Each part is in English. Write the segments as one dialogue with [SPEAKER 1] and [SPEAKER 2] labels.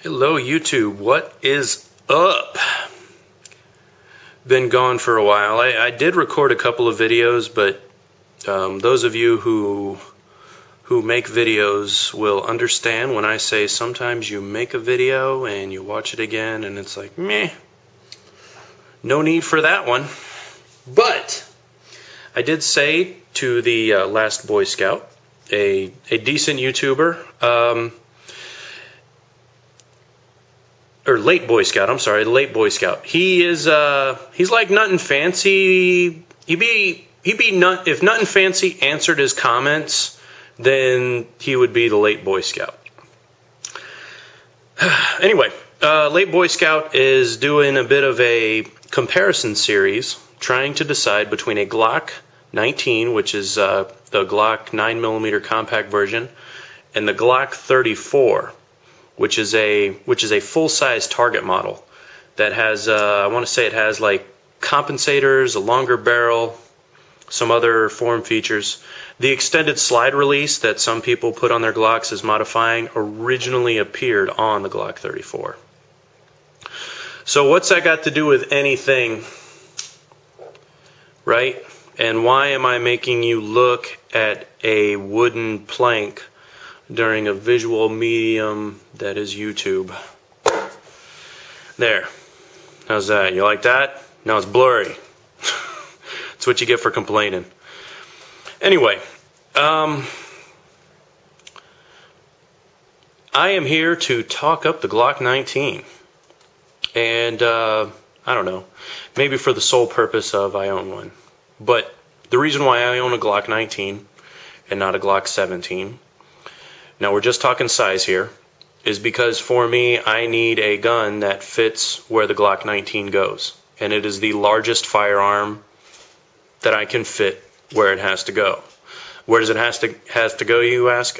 [SPEAKER 1] Hello YouTube, what is up? Been gone for a while. I did record a couple of videos, but those of you who make videos will understand when I say sometimes you make a video and you watch it again and it's like, meh, no need for that one. But I did say to the last Boy Scout, a decent YouTuber, or late Boy Scout, I'm sorry, late Boy Scout. He's like Nothing Fancy. If Nothing Fancy answered his comments, then he would be the late Boy Scout. Anyway, late Boy Scout is doing a bit of a comparison series, trying to decide between a Glock 19, which is the Glock 9mm compact version, and the Glock 34. Which is a full-size target model that has I want to say it has like compensators, a longer barrel, some other form features. The extended slide release that some people put on their Glocks as modifying originally appeared on the Glock 34. So what's that got to do with anything, right? And why am I making you look at a wooden plank during a visual medium that is YouTube? There. How's that? You like that? Now it's blurry. That's what you get for complaining. Anyway, I am here to talk up the Glock 19. And, I don't know, maybe for the sole purpose of I own one. But the reason why I own a Glock 19 and not a Glock 17, now we're just talking size here, is because for me I need a gun that fits where the Glock 19 goes. And it is the largest firearm that I can fit where it has to go. Where does it has to go, you ask?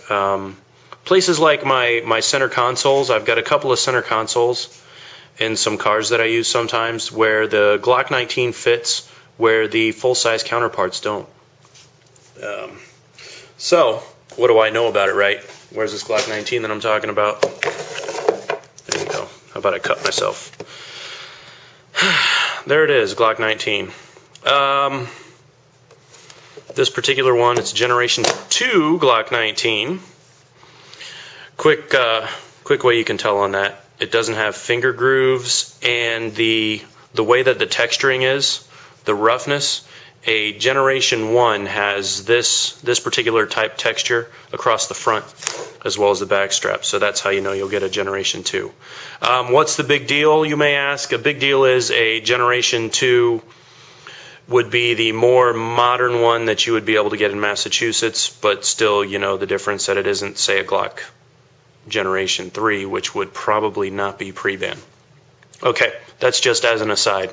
[SPEAKER 1] Places like my center consoles. I've got a couple of center consoles in some cars that I use sometimes where the Glock 19 fits where the full-size counterparts don't. So, what do I know about it, right? Where's this Glock 19 that I'm talking about? There you go. How about I cut myself? There it is, Glock 19. This particular one, it's Generation 2 Glock 19. Quick way you can tell on that. It doesn't have finger grooves, and the way that the texturing is, the roughness, a Generation 1 has this particular type texture across the front as well as the back strap. So that's how you know you'll get a Generation 2. What's the big deal, you may ask? A big deal is a Generation 2 would be the more modern one that you would be able to get in Massachusetts, but still, you know the difference that it isn't, say, a Glock Generation 3, which would probably not be pre-ban. Okay, that's just as an aside.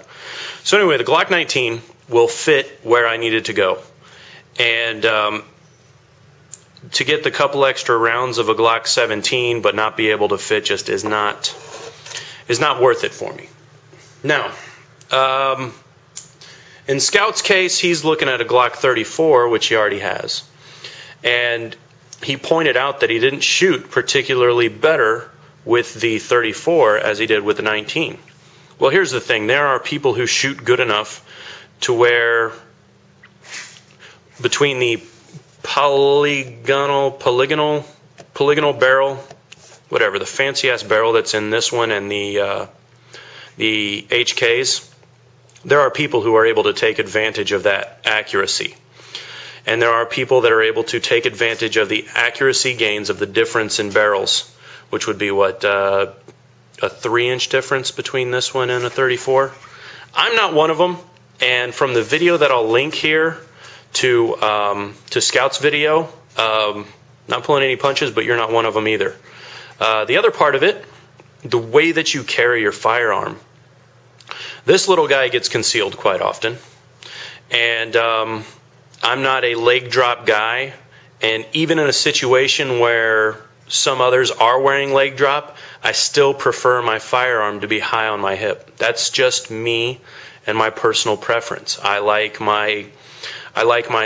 [SPEAKER 1] So anyway, the Glock 19 will fit where I need it to go. And to get the couple extra rounds of a Glock 17 but not be able to fit just is not worth it for me. Now, in Scout's case, he's looking at a Glock 34, which he already has. And he pointed out that he didn't shoot particularly better with the 34 as he did with the 19. Well, here's the thing. There are people who shoot good enough to where between the polygonal barrel, whatever, the fancy-ass barrel that's in this one and the HKs, there are people who are able to take advantage of that accuracy. And there are people that are able to take advantage of the accuracy gains of the difference in barrels, which would be, what, a 3-inch difference between this one and a 34. I'm not one of them, and from the video that I'll link here to Scout's video, not pulling any punches, but you're not one of them either. The other part of it, the way that you carry your firearm. This little guy gets concealed quite often, and I'm not a leg drop guy, and even in a situation where some others are wearing leg drop, I still prefer my firearm to be high on my hip. That's just me and my personal preference. I like my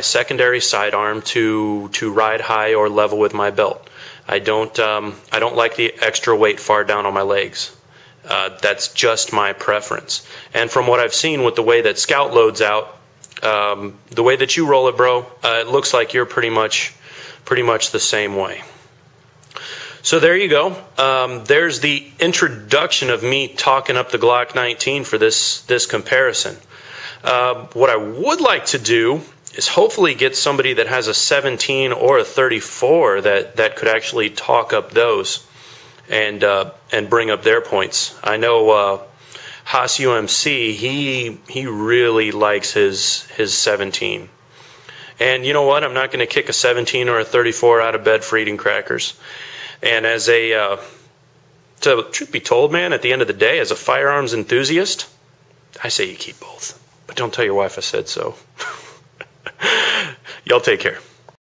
[SPEAKER 1] secondary sidearm to ride high or level with my belt. I don't like the extra weight far down on my legs. That's just my preference. And from what I've seen with the way that Scout loads out, the way that you roll it, bro, it looks like you're pretty much the same way. So there you go. There's the introduction of me talking up the Glock 19 for this comparison. What I would like to do is hopefully get somebody that has a 17 or a 34 that could actually talk up those and bring up their points. I know Haas UMC, he really likes his 17. And you know what? I'm not going to kick a 17 or a 34 out of bed for eating crackers. And as to truth be told, man, at the end of the day, as a firearms enthusiast, I say you keep both. But don't tell your wife I said so. Y'all take care.